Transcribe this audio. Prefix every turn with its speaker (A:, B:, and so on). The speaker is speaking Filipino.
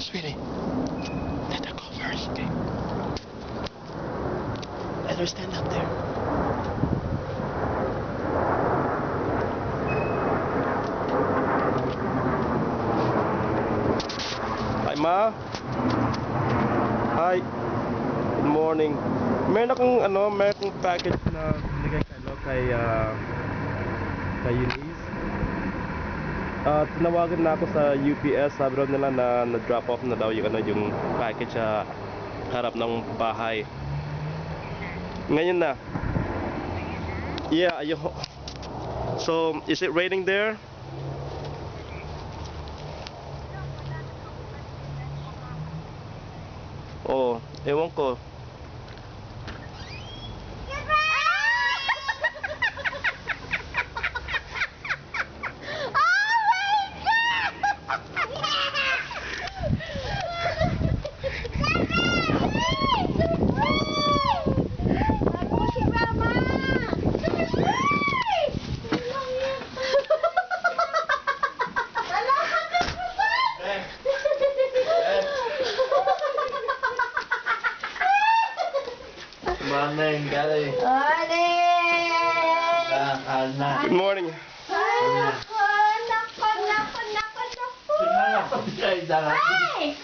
A: Sweetie, let her go first, okay? Let her stand up there. Hi, Ma. Hi. Good morning. Meron akong package na binigay kay Eunice. Tinawagan na ako sa UPS, sabi raw nila na na-drop off na daw yung package sa harap ng bahay. Ngayon na. Yeah, so, is it raining there? Oh, ewan ko.
B: Morning, Gary.
A: Good morning.
B: Ay!